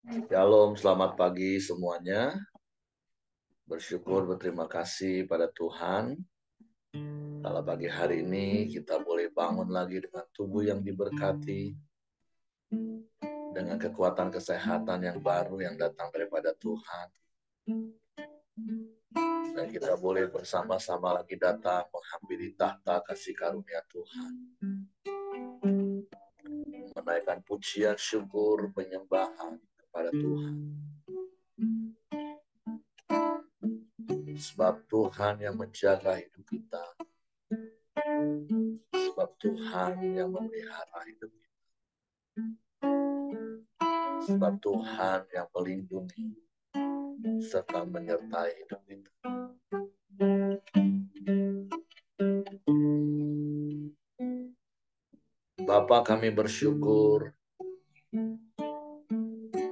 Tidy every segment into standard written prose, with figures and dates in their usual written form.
Shalom, selamat pagi semuanya. Bersyukur, berterima kasih pada Tuhan. Kalau pagi hari ini kita boleh bangun lagi dengan tubuh yang diberkati, dengan kekuatan kesehatan yang baru yang datang daripada Tuhan. Dan kita boleh bersama-sama lagi datang menghampiri tahta kasih karunia Tuhan. Menaikkan pujian, syukur, penyembahan kepada Tuhan. Sebab Tuhan yang menjaga hidup kita. Sebab Tuhan yang memelihara hidup kita. Sebab Tuhan yang melindungi serta menyertai hidup kita. Bapa, kami bersyukur.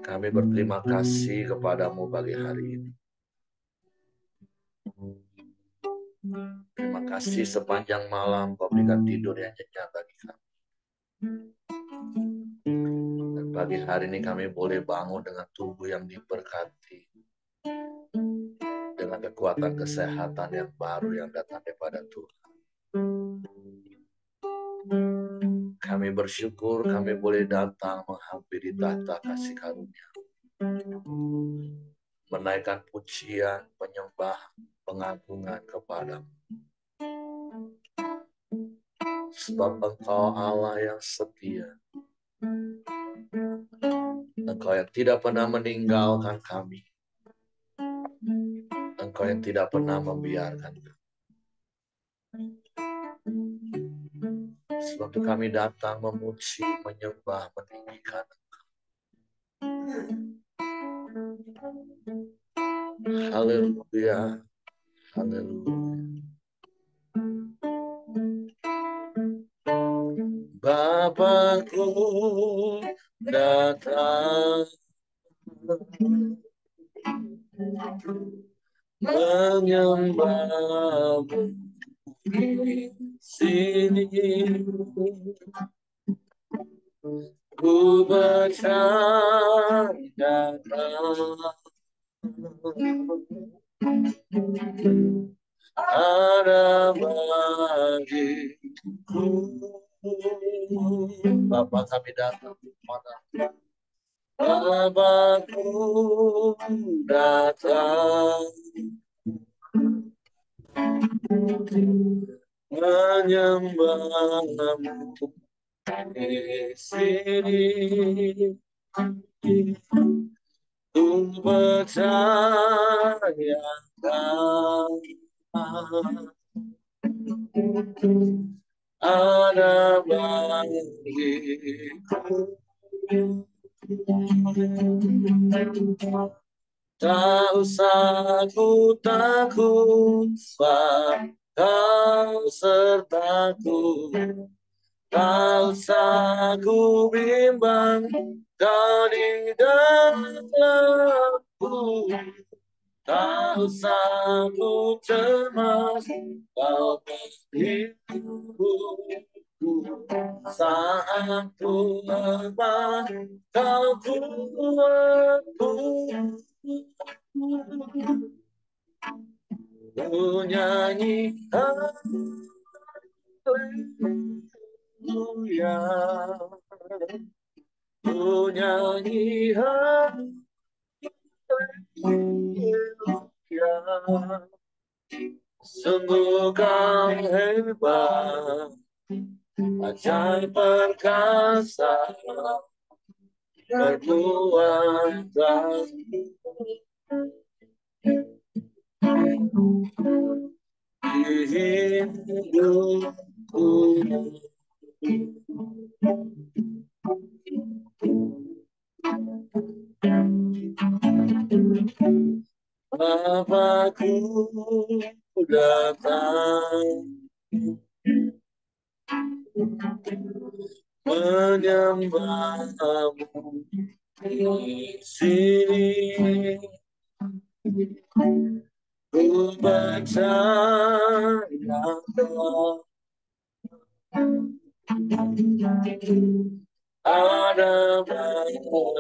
Kami berterima kasih kepadamu pagi hari ini. Terima kasih sepanjang malam kau berikan tidur yang nyenyak bagi kami. Dan pagi hari ini kami boleh bangun dengan tubuh yang diberkati. Dengan kekuatan kesehatan yang baru yang datang daripada Tuhan. Kami bersyukur kami boleh datang menghampiri tahta kasih karunia. Menaikkan pujian, penyembahan, pengagungan kepadamu. Sebab Engkau Allah yang setia. Engkau yang tidak pernah meninggalkan kami. Engkau yang tidak pernah membiarkan kami. Sebab itu kami datang memuji, menyembah, meninggikan Engkau. Haleluya. Haleluya. Bapakku datang menyembahmu di sini. Ku bercanda ada bagiku. Bapa kami datang pada Bapakku datang menyembahmu di sini. Ku percaya ada bagiku. Tak usah ku takut, sebab Kau sertaku. Tak usah ku bimbang, Kau di dalamku. Tak usah ku cemas, Kau menghiburku. Saat ku lemah, Kau kuatku. Ku nyanyi haleluya. Ku nyanyi haleluya. Sungguh Kau hebat, ajaib perkasa, berkuasa di hidupku. Bapakku datang menyembahmu di sini. Ku percaya ada bagiku.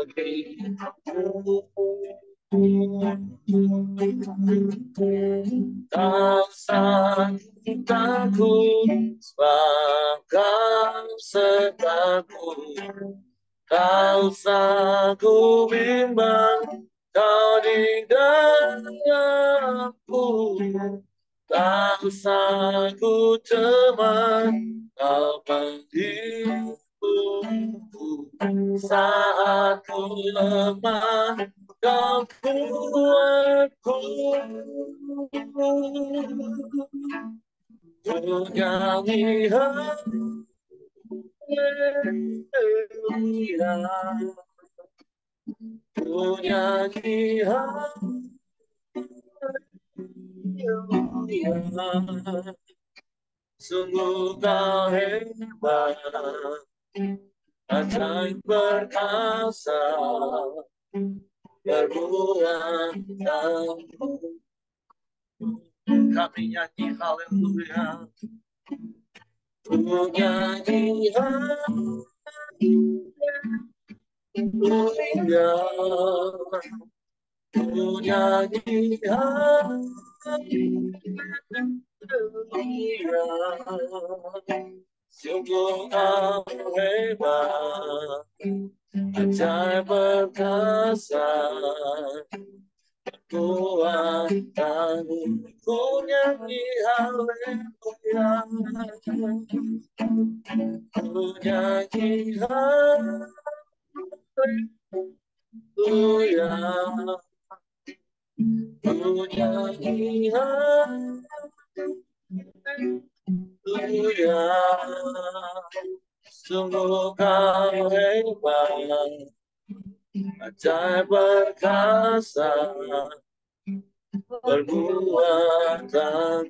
Tak usah takut sebagai sertaku, tak usah ku bimbang kau di dalamku, tak usah ku cemas kau menghiburku saat ku lemah. Kau kuatku, ku nyanyi haleluya, ku nyanyi haleluya. Sungguh kau hebat, ajaib perkasa, berbuat kamu. Kami nyanyi haleluya, ku nyanyi haleluya, ku nyanyi haleluya. Sungguh kau hebat, ajaib perkasa, kuatkanmu, ku nyanyi haleluya, ku nyanyi haleluya, ku nyanyi haleluya. Sungguh kau hebat, ajaib perkasa, perbuatan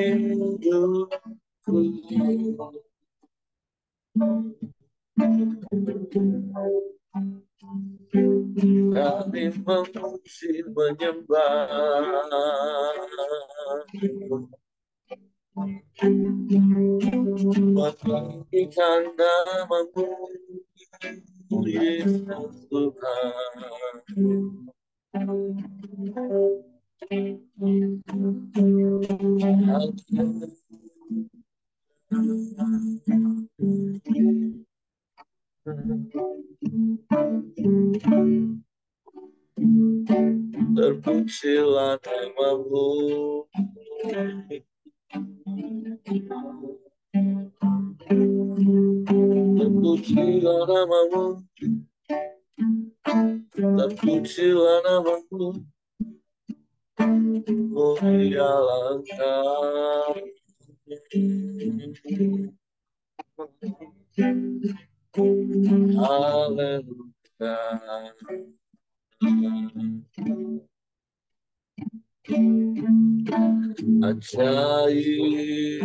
hidupku. Kami memuji menyembah, meninggikan namamu, Yesus Tuhan. Terpujilah namamu, terpujilah namamu, terpujilah namamu, mulialah Engkau. Haleluya. Ajaib,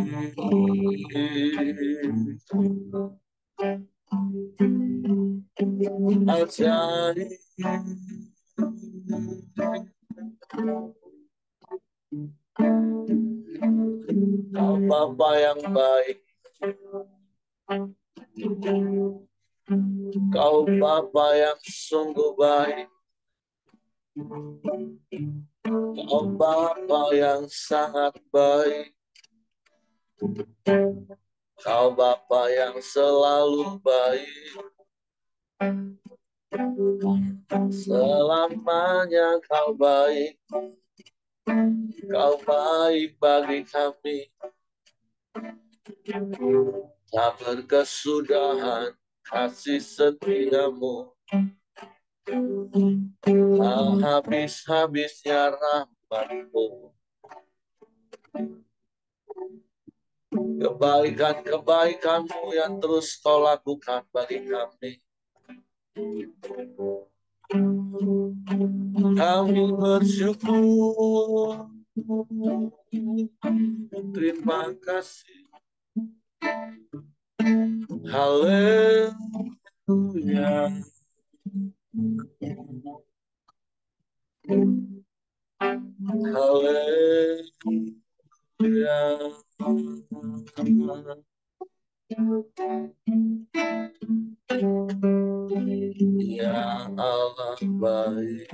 ajaib, Kau Bapa yang baik, Kau Bapa yang sungguh baik, Kau Bapa yang sangat baik, Kau Bapa yang selalu baik, selamanya Kau baik, Kau baik bagi kami, tak berkesudahan kasih setiamu, tak habis-habisnya rahmatmu. Kebaikan-kebaikanmu yang terus Kau lakukan bagi kami. Kami bersyukur, terima kasih. Haleluya. Haleluya. Ya Allah baik,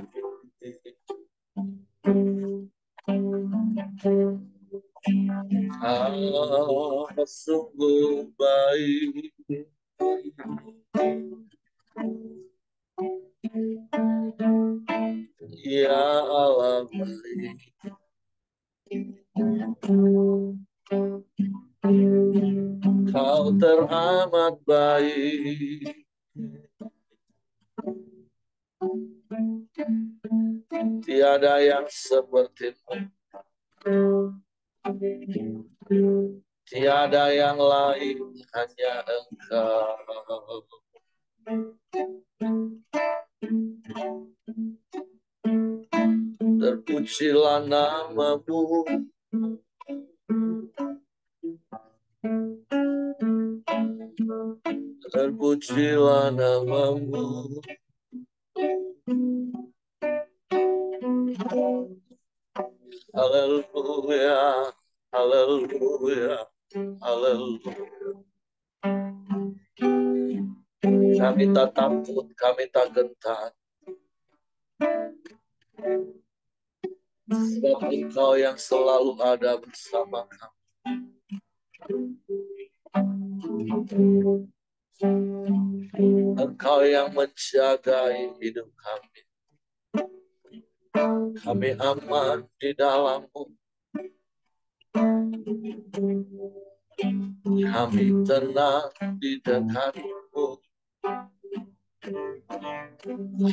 Allah sungguh baik. Ya Allah baik, Kau teramat baik. Tiada yang sepertimu, tiada yang lain, hanya Engkau. Terpujilah namamu, terpujilah namamu. Haleluya, haleluya, haleluya. Kami tak takut, kami tak gentar, sebab Engkau yang selalu ada bersama kami. Engkau yang menjagai hidup kami. Kami aman di dalam-Mu. Kami tenang di dekat-Mu.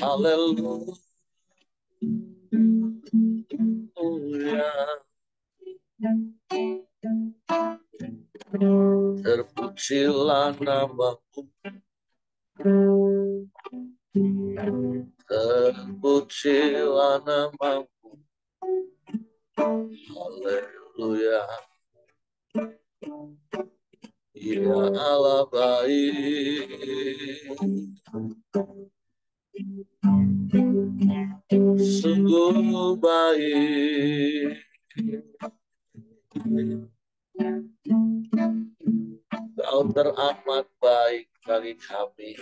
Haleluya. Terpujilah namamu, terpujilah namamu. Haleluya. Ya Allah baik, sungguh baik. Kau teramat baik bagi kami.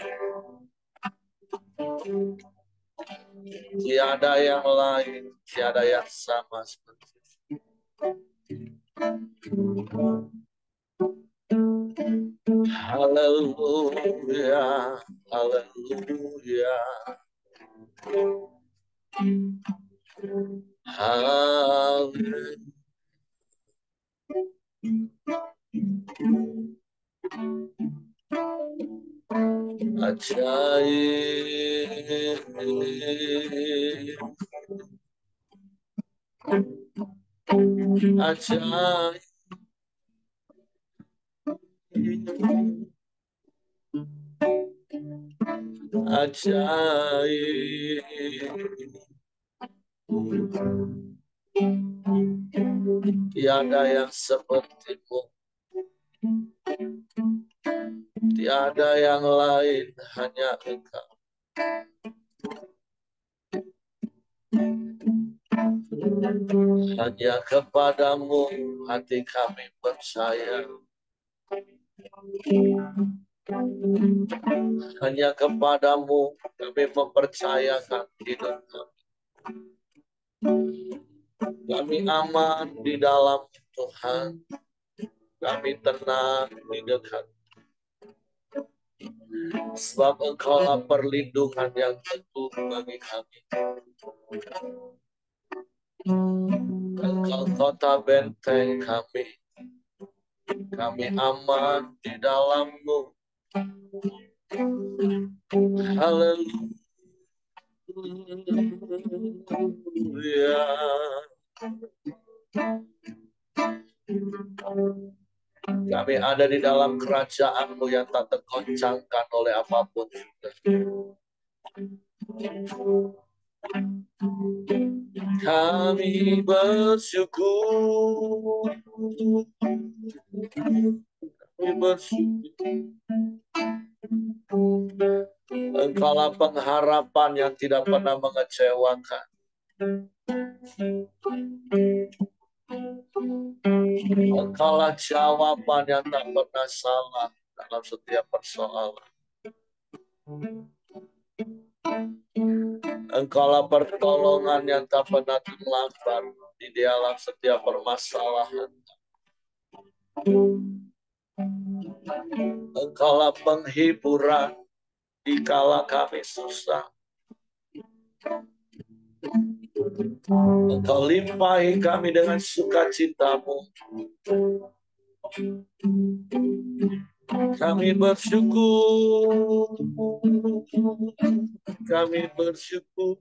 Tiada yang lain, tiada yang sama seperti itu. Haleluya, haleluya. Haleluya. Ajaib, ajaib, ajaib. Tiada yang seperti-Mu, tiada yang lain, hanya Engkau. Hanya kepadamu hati kami percaya. Hanya kepadamu kami mempercayakan hidup kami. Kami aman di dalam Tuhan. Kami tenang di dekat. Sebab Engkaulah perlindungan yang teguh bagi kami. Engkau kota benteng kami. Kami aman di dalam-Mu. Haleluya. Kami ada di dalam kerajaan-Mu yang tak tergoncangkan oleh apapun. Kami bersyukur. Kami bersyukur. Engkaulah pengharapan yang tidak pernah mengecewakan. Engkaulah jawaban yang tak pernah salah dalam setiap persoalan. Engkaulah pertolongan yang tak pernah terlambat di dalam setiap permasalahan. Engkaulah penghiburan di kala kami susah. Engkau limpahi kami dengan sukacitamu. Kami bersyukur. Kami bersyukur.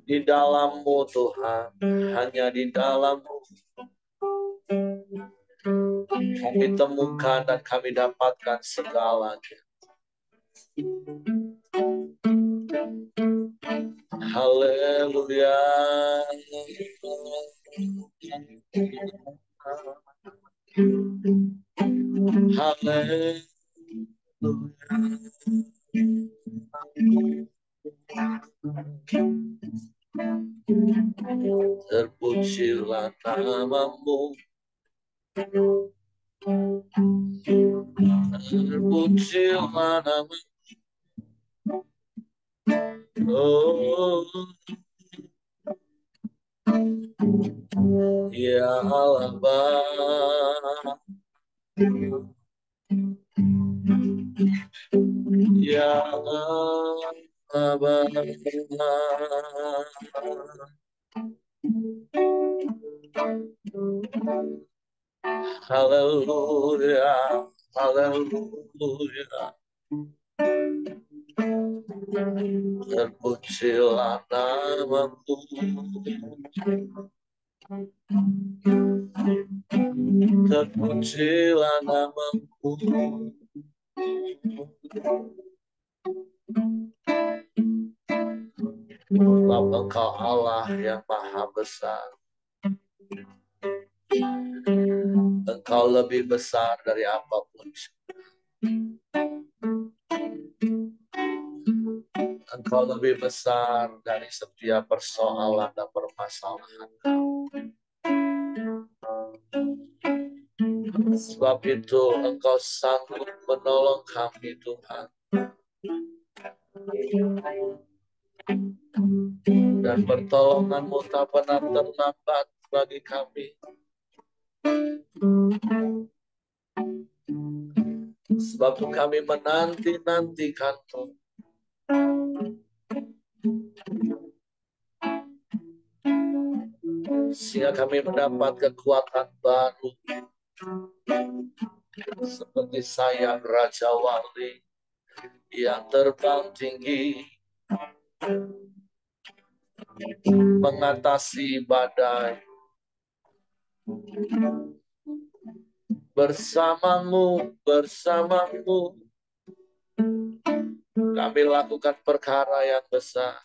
Di dalam-Mu Tuhan, hanya di dalam-Mu kami temukan dan kami dapatkan segalanya. Haleluya. Haleluya. Terpujilah nama-Mu. Terpujilah nama-Mu. Oh, ya Allah Bapa, ya Allah Bapa. Haleluya, haleluya. Terpujilah nama-Mu. Terpujilah nama-Mu. Sebab Engkau Allah yang maha besar. Engkau lebih besar dari apapun. Engkau lebih besar dari setiap persoalan dan permasalahan. Sebab itu Engkau sanggup menolong kami, Tuhan. Dan pertolongan-Mu tak pernah terlambat bagi kami. Sebab itu kami menanti-nantikan-Mu. Sehingga kami mendapat kekuatan baru. Seperti sayap Raja Wali yang terbang tinggi, mengatasi badai. Bersama-Mu, bersama-Mu, kami lakukan perkara yang besar.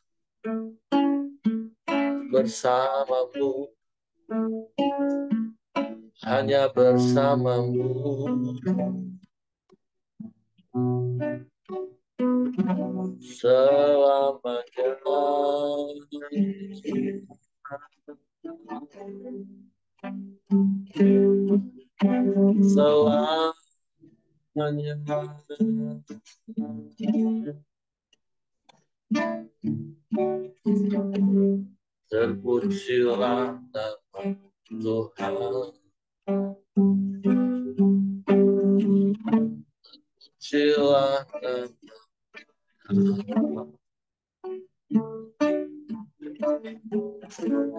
Bersama-Mu, hanya bersama-Mu. Selamanya. Selamanya. Terpujilah nama Tuhan. Terpujilah nama.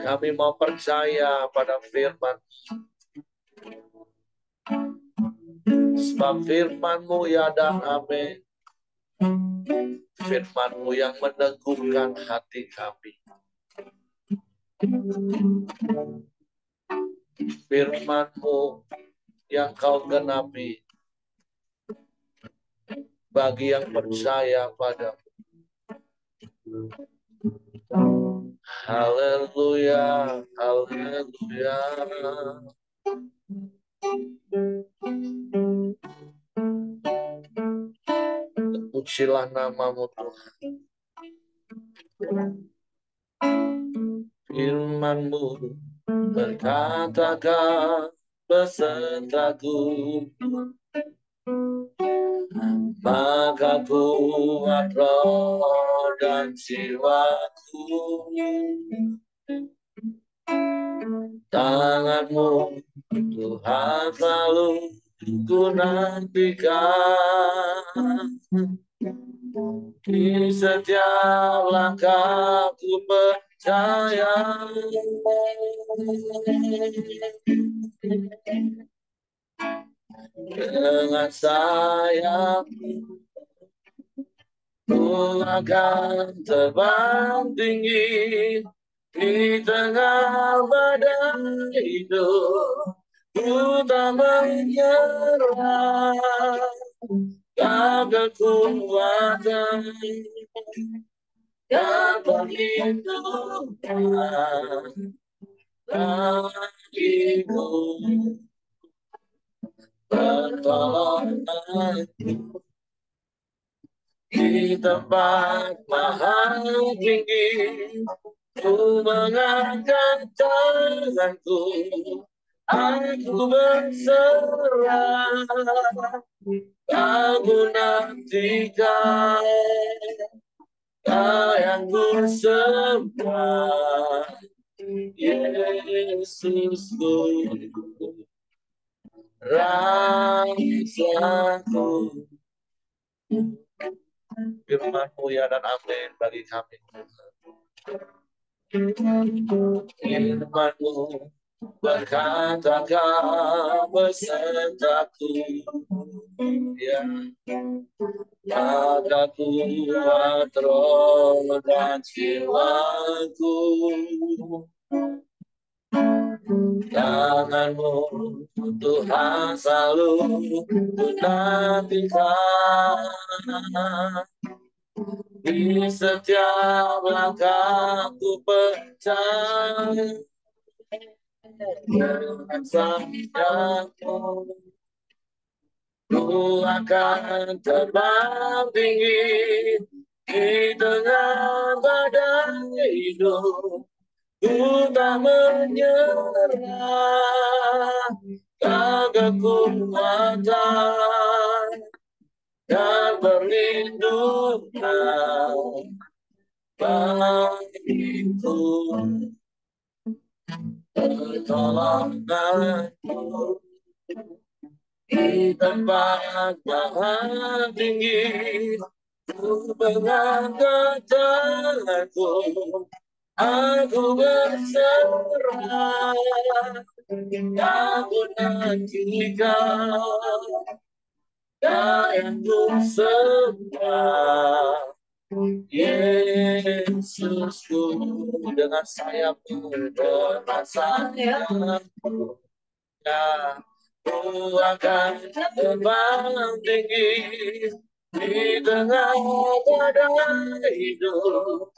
Kami mau percaya pada firman. Sebab firman-Mu ya dan amin. Firman-Mu yang meneguhkan hati kami. Firman-Mu yang Kau genapi bagi yang percaya padamu. Haleluya, haleluya. Pujilah nama-Mu Tuhan. Firman-Mu berkatakan besertaku, maka kuat roh dan jiwaku. Tangan-Mu Tuhan selalu ku nantikan, di setiap langkah ku percaya. Dengan sayap ku akan terbang tinggi di tengah badai hidup. Ku tak menyerah, kau kekuatan dan perlindungan bagiku, pertolonganku di tempat maha tinggi. Ku mengangkat tanganku, aku berserah, aku nantikan, Kau yang ku sembah, Yesusku, Rajaku. Firman-Mu ya dan amin bagi kami. Firman-Mu berkatakan besertaku, ya, maka kuat roh dan jiwaku. Tangan-Mu Tuhan selalu ku nantikan, di setiap langkah ku percaya. Dengan sayap-Mu ku akan terbang tinggi di tengah badai hidup. Ku tak menyerah, Kau kekuatan dan perlindungan bagiku, pertolonganku di tempat maha tinggi. Ku mengangkat tanganku, aku berserah, aku nantikan, Kau yang ku sembah, Yesusku. Dengan sayap-Mu, dengan sayap-Mu, ya, ku akan terbang tinggi di tengah badai hidup.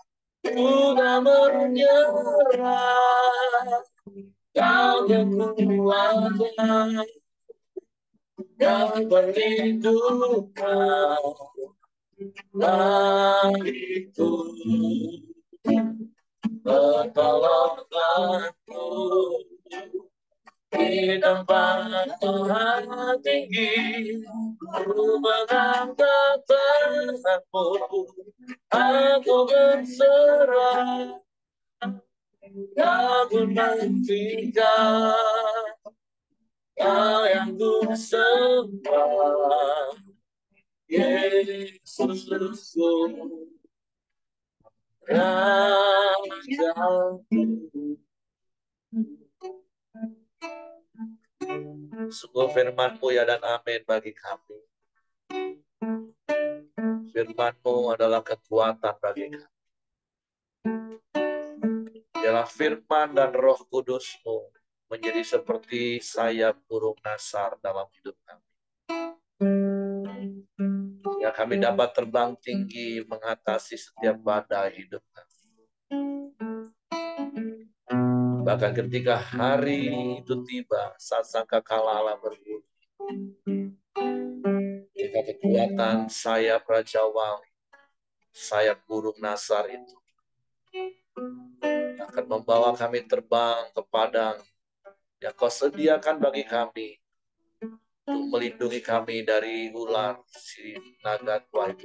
Ku tak menyerah, Kau kekuatan dan perlindungan bagiku, pertolonganku di tempat Tuhan tinggi. Ku mengangkat tangan-Mu, aku berserah, aku nantikan, Kau yang ku sembah, Yesusku, Rajaku. Sungguh firman-Mu ya dan amin bagi kami. Firman-Mu adalah kekuatan bagi kami. Biarlah firman dan Roh Kudus-Mu menjadi seperti sayap burung nasar dalam hidup kami. Ya, kami dapat terbang tinggi mengatasi setiap badai hidup kami. Bahkan ketika hari itu tiba, saat sangkakala berbunyi, ketika kekuatan sayap Raja Wali, sayap burung nasar itu akan membawa kami terbang ke padang yang Kau sediakan bagi kami untuk melindungi kami dari ular si naga tua itu.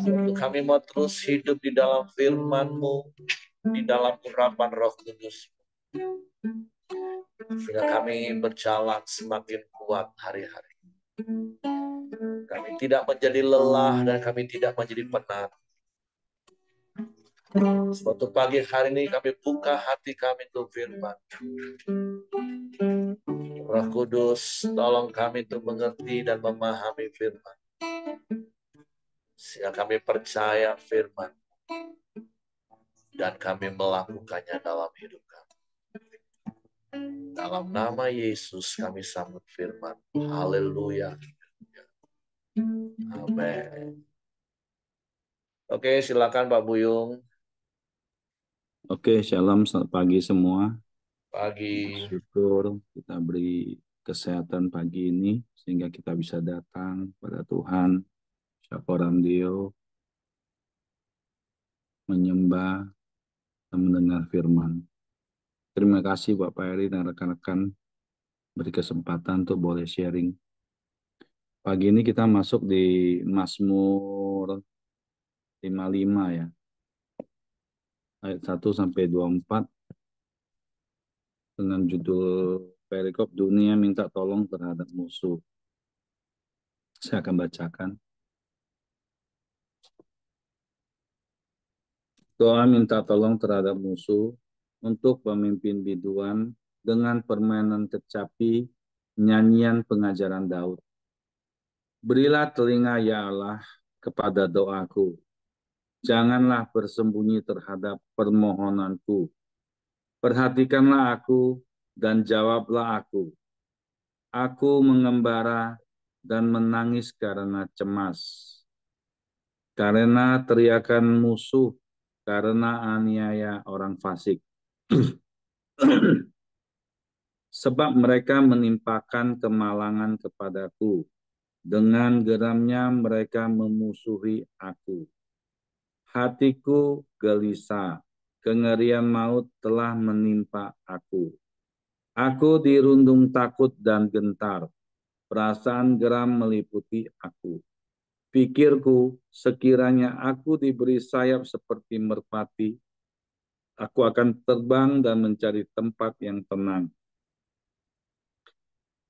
Untuk kami mau terus hidup di dalam firman-Mu, di dalam urapan Roh Kudus, sehingga kami berjalan semakin kuat hari-hari. Kami tidak menjadi lelah dan kami tidak menjadi penat. Suatu pagi hari ini kami buka hati kami untuk firman. Roh Kudus, tolong kami untuk mengerti dan memahami firman. Sehingga kami percaya firman dan kami melakukannya dalam hidup kami. Dalam nama Yesus kami sambut firman. Haleluya. Amin. Oke, silakan Pak Buyung. Oke, shalom, selamat pagi semua. Pagi. Syukur kita beri kesehatan pagi ini sehingga kita bisa datang pada Tuhan, syakoram Dio, menyembah dan mendengar firman. Terima kasih Bapak Eri dan rekan-rekan beri kesempatan untuk boleh sharing. Pagi ini kita masuk di Mazmur 55 ya, ayat 1 sampai 24 dengan judul perikop dunia minta tolong terhadap musuh. Saya akan bacakan. Doa minta tolong terhadap musuh untuk pemimpin biduan dengan permainan kecapi, nyanyian pengajaran Daud. Berilah telinga ya Allah kepada doaku. Janganlah bersembunyi terhadap permohonanku. Perhatikanlah aku dan jawablah aku. Aku mengembara dan menangis karena cemas. Karena teriakan musuh, karena aniaya orang fasik. Sebab mereka menimpakan kemalangan kepadaku. Dengan geramnya mereka memusuhi aku. Hatiku gelisah, kengerian maut telah menimpa aku. Aku dirundung takut dan gentar. Perasaan geram meliputi aku. Pikirku, sekiranya aku diberi sayap seperti merpati, aku akan terbang dan mencari tempat yang tenang.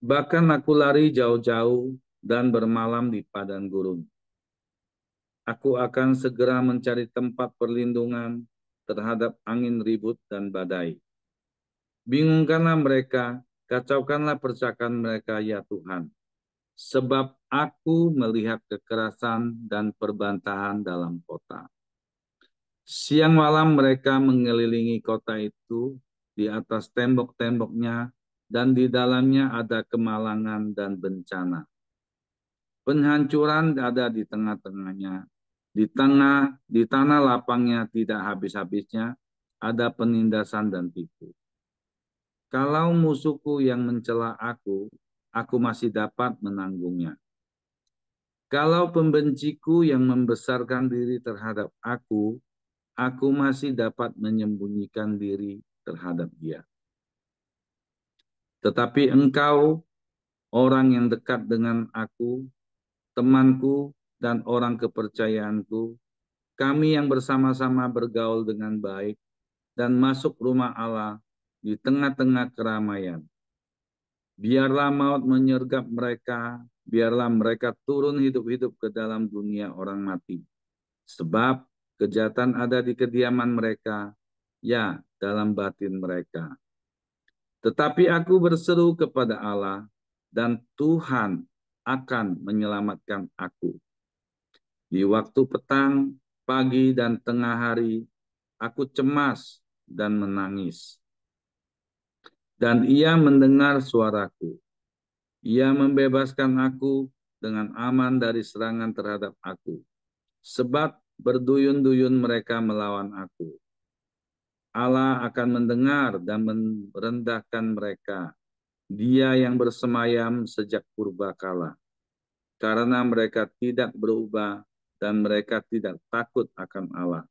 Bahkan aku lari jauh-jauh dan bermalam di padang gurun. Aku akan segera mencari tempat perlindungan terhadap angin ribut dan badai. Bingungkanlah mereka, kacaukanlah percakapan mereka ya Tuhan. Sebab aku melihat kekerasan dan perbantahan dalam kota. Siang malam mereka mengelilingi kota itu, di atas tembok-temboknya, dan di dalamnya ada kemalangan dan bencana. Penghancuran ada di tengah-tengahnya. Di tanah lapangnya tidak habis-habisnya, ada penindasan dan tipu. Kalau musuhku yang mencela aku masih dapat menanggungnya. Kalau pembenciku yang membesarkan diri terhadap aku masih dapat menyembunyikan diri terhadap dia. Tetapi engkau, orang yang dekat dengan aku, temanku, dan orang kepercayaanku, kami yang bersama-sama bergaul dengan baik dan masuk rumah Allah di tengah-tengah keramaian. Biarlah maut menyergap mereka, biarlah mereka turun hidup-hidup ke dalam dunia orang mati. Sebab kejahatan ada di kediaman mereka, ya dalam batin mereka. Tetapi aku berseru kepada Allah, dan Tuhan akan menyelamatkan aku. Di waktu petang, pagi, dan tengah hari, aku cemas dan menangis. Dan ia mendengar suaraku. Ia membebaskan aku dengan aman dari serangan terhadap aku. Sebab berduyun-duyun mereka melawan aku. Allah akan mendengar dan merendahkan mereka. Dia yang bersemayam sejak purbakala. Karena mereka tidak berubah dan mereka tidak takut akan Allah.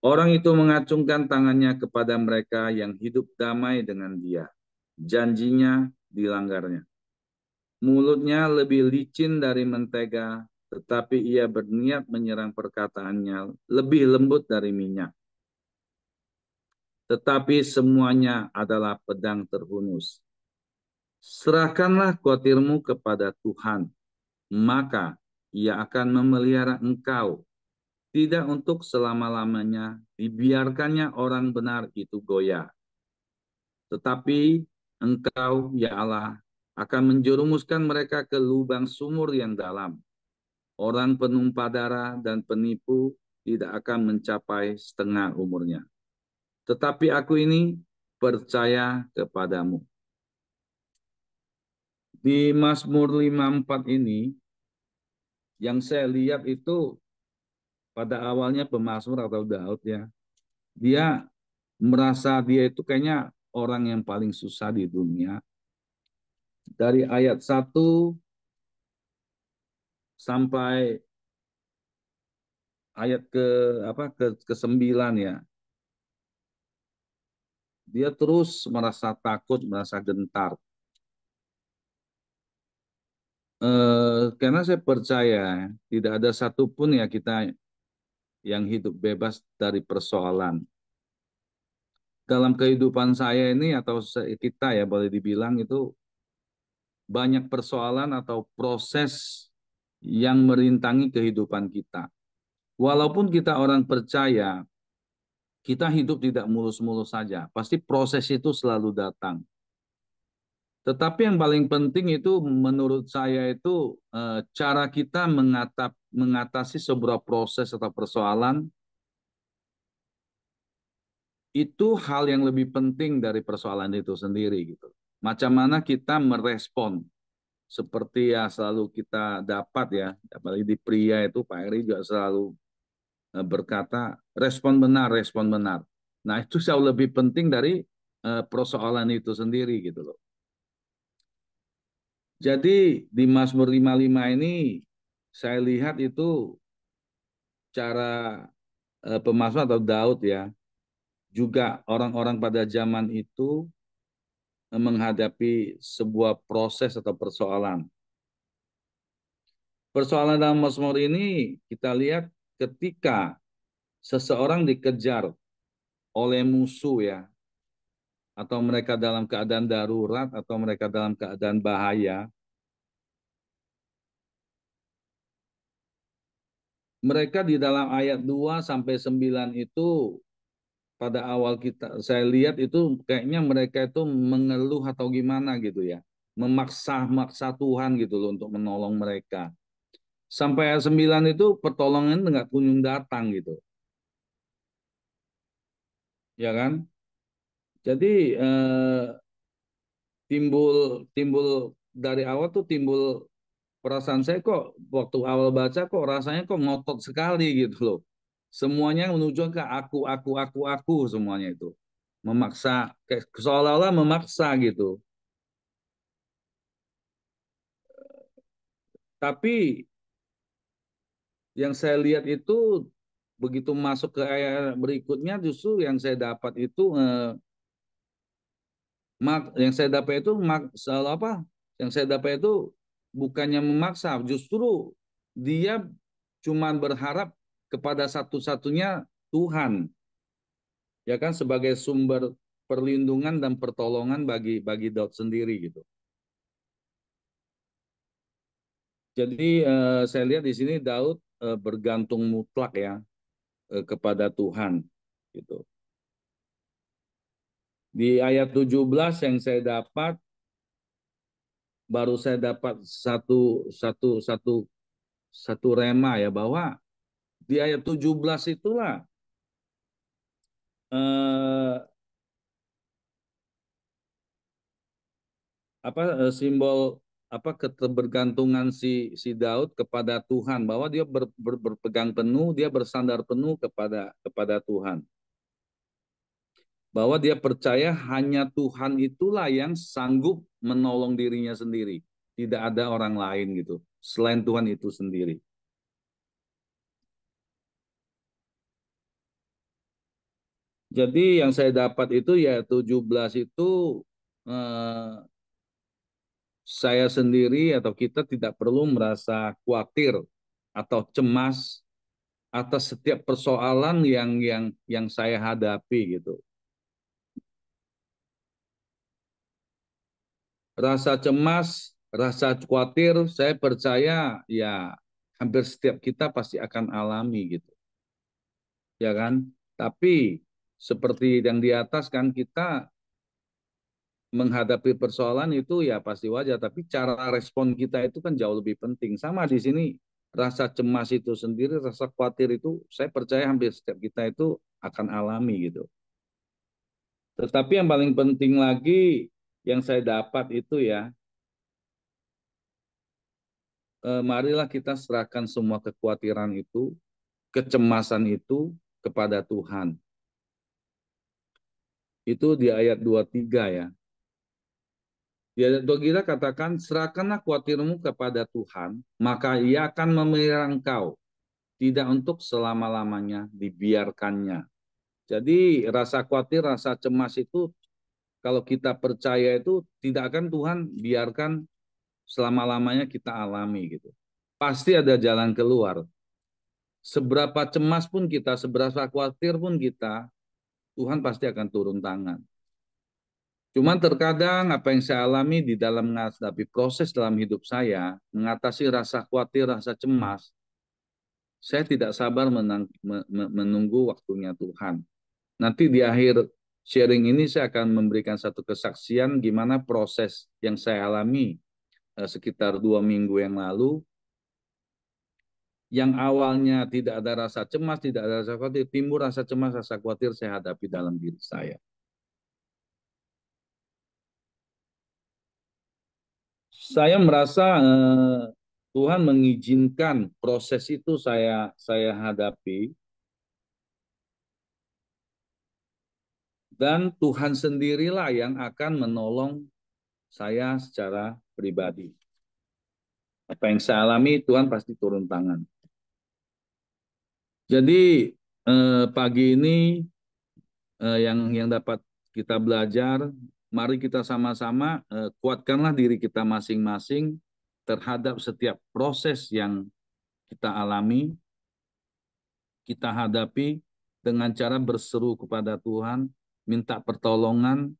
Orang itu mengacungkan tangannya kepada mereka yang hidup damai dengan dia. Janjinya dilanggarnya. Mulutnya lebih licin dari mentega, tetapi ia berniat menyerang perkataannya lebih lembut dari minyak. Tetapi semuanya adalah pedang terhunus. Serahkanlah khawatirmu kepada Tuhan, maka ia akan memelihara engkau. Tidak untuk selama-lamanya dibiarkannya orang benar itu goyah. Tetapi engkau, ya Allah, akan menjerumuskan mereka ke lubang sumur yang dalam. Orang penumpah darah dan penipu tidak akan mencapai setengah umurnya. Tetapi aku ini percaya kepadamu. Di Mazmur 54 ini, yang saya lihat itu pada awalnya pemazmur atau Daud ya, dia merasa dia itu kayaknya orang yang paling susah di dunia. Dari ayat 1 sampai ayat ke 9 ya. Dia terus merasa takut, merasa gentar. Karena saya percaya tidak ada satupun ya kita yang hidup bebas dari persoalan. Dalam kehidupan saya ini atau kita ya boleh dibilang itu banyak persoalan atau proses yang merintangi kehidupan kita. Walaupun kita orang percaya, kita hidup tidak mulus-mulus saja. Pasti proses itu selalu datang. Tetapi yang paling penting itu menurut saya itu cara kita mengatasi sebuah proses atau persoalan itu hal yang lebih penting dari persoalan itu sendiri gitu. Macam mana kita merespon seperti ya selalu kita dapat ya, apalagi di pria itu Pak Eri juga selalu berkata respon benar, respon benar. Nah itu jauh lebih penting dari persoalan itu sendiri gitu loh. Jadi di Mazmur 55 ini saya lihat itu cara pemazmur atau Daud ya, juga orang-orang pada zaman itu menghadapi sebuah proses atau persoalan. Persoalan dalam Mazmur ini kita lihat ketika seseorang dikejar oleh musuh ya, atau mereka dalam keadaan darurat atau mereka dalam keadaan bahaya, mereka di dalam ayat 2 sampai 9 itu pada awal saya lihat itu kayaknya mereka itu mengeluh atau gimana gitu ya. Memaksa Tuhan gitu loh untuk menolong mereka. Sampai ayat 9 itu pertolongan nggak kunjung datang gitu. Ya kan? Jadi timbul timbul dari awal tuh timbul perasaan saya kok waktu awal baca kok rasanya kok ngotot sekali gitu loh. Semuanya menuju ke aku semuanya itu. Memaksa, kayak seolah-olah memaksa gitu. Tapi yang saya lihat itu begitu masuk ke ayat berikutnya justru yang saya dapat itu yang saya dapat itu selalu apa? Yang saya dapat itu bukannya memaksa, justru dia cuma berharap kepada satu-satunya Tuhan, ya kan sebagai sumber perlindungan dan pertolongan bagi Daud sendiri gitu. Jadi saya lihat di sini Daud bergantung mutlak ya kepada Tuhan gitu. Di ayat 17 yang saya dapat baru saya dapat satu satu satu satu rema ya bahwa di ayat 17 itulah eh, simbol apa keterbergantungan si Daud kepada Tuhan bahwa dia berpegang penuh, dia bersandar penuh kepada Tuhan. Bahwa dia percaya hanya Tuhan itulah yang sanggup menolong dirinya sendiri. Tidak ada orang lain gitu selain Tuhan itu sendiri. Jadi yang saya dapat itu ya 17 itu eh, saya sendiri atau kita tidak perlu merasa khawatir atau cemas atas setiap persoalan yang saya hadapi gitu. Rasa cemas, rasa khawatir, saya percaya ya hampir setiap kita pasti akan alami gitu, ya kan? Tapi seperti yang di atas kan kita menghadapi persoalan itu ya pasti wajar, tapi cara respon kita itu kan jauh lebih penting. Sama di sini rasa cemas itu sendiri, rasa khawatir itu saya percaya hampir setiap kita itu akan alami gitu. Tetapi yang paling penting lagi yang saya dapat itu ya, marilah kita serahkan semua kekhawatiran itu, kecemasan itu kepada Tuhan. Itu di ayat 23 ya. Di ayat 23 katakan, serahkanlah khawatirmu kepada Tuhan, maka ia akan memelihara engkau. Tidak untuk selama-lamanya dibiarkannya. Jadi rasa khawatir, rasa cemas itu kalau kita percaya itu tidak akan Tuhan biarkan selama-lamanya kita alami gitu. Pasti ada jalan keluar. Seberapa cemas pun kita, seberapa khawatir pun kita, Tuhan pasti akan turun tangan. Cuman terkadang apa yang saya alami di dalam menghadapi proses dalam hidup saya, mengatasi rasa khawatir, rasa cemas, saya tidak sabar menunggu waktunya Tuhan. Nanti di akhir sharing ini saya akan memberikan satu kesaksian gimana proses yang saya alami sekitar 2 minggu yang lalu, yang awalnya tidak ada rasa cemas, tidak ada rasa khawatir, timbul rasa cemas, rasa khawatir saya hadapi dalam diri saya. Saya merasa Tuhan mengizinkan proses itu saya hadapi, dan Tuhan sendirilah yang akan menolong saya secara pribadi. Apa yang saya alami Tuhan pasti turun tangan. Jadi pagi ini yang dapat kita belajar, mari kita sama-sama kuatkanlah diri kita masing-masing terhadap setiap proses yang kita alami, kita hadapi dengan cara berseru kepada Tuhan, minta pertolongan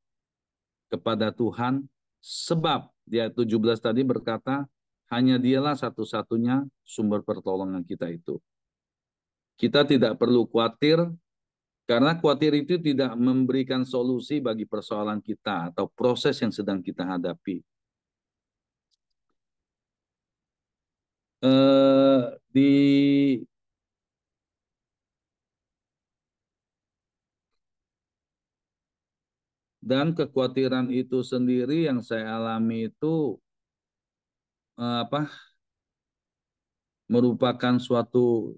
kepada Tuhan, sebab dia 17 tadi berkata, hanya dialah satu-satunya sumber pertolongan kita itu. Kita tidak perlu khawatir, karena khawatir itu tidak memberikan solusi bagi persoalan kita atau proses yang sedang kita hadapi. Di Dan kekhawatiran itu sendiri yang saya alami itu apa merupakan suatu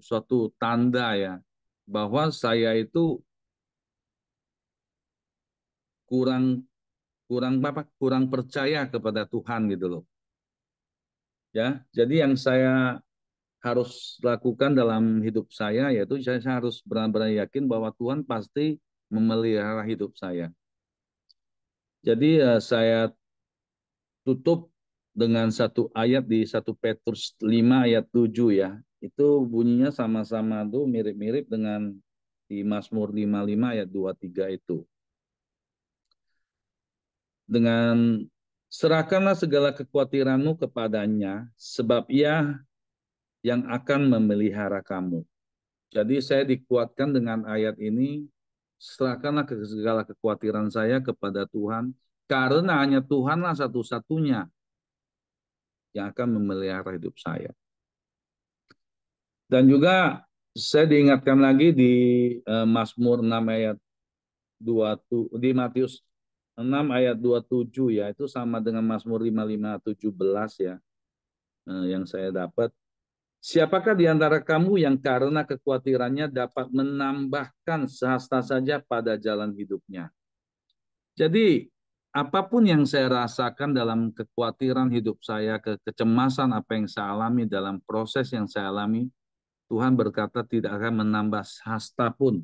tanda ya bahwa saya itu kurang kurang percaya kepada Tuhan gitu loh. Ya, jadi yang saya harus lakukan dalam hidup saya yaitu saya harus benar-benar yakin bahwa Tuhan pasti memelihara hidup saya. Jadi saya tutup dengan satu ayat di 1 Petrus 5 ayat 7 ya. Itu bunyinya sama-sama tuh mirip-mirip dengan di Mazmur 55 ayat 23 itu. Dengan serahkanlah segala kekhawatiranmu kepadanya, sebab ia yang akan memelihara kamu. Jadi saya dikuatkan dengan ayat ini, serahkanlah segala kekhawatiran saya kepada Tuhan, karena hanya Tuhanlah satu-satunya yang akan memelihara hidup saya. Dan juga saya diingatkan lagi di Mazmur 6 ayat 2, di Matius 6 ayat 27 ya, itu sama dengan Mazmur 55 17 ya, yang saya dapat. Siapakah di antara kamu yang karena kekhawatirannya dapat menambahkan sehasta saja pada jalan hidupnya? Jadi apapun yang saya rasakan dalam kekhawatiran hidup saya, kecemasan apa yang saya alami dalam proses yang saya alami, Tuhan berkata tidak akan menambah hasta pun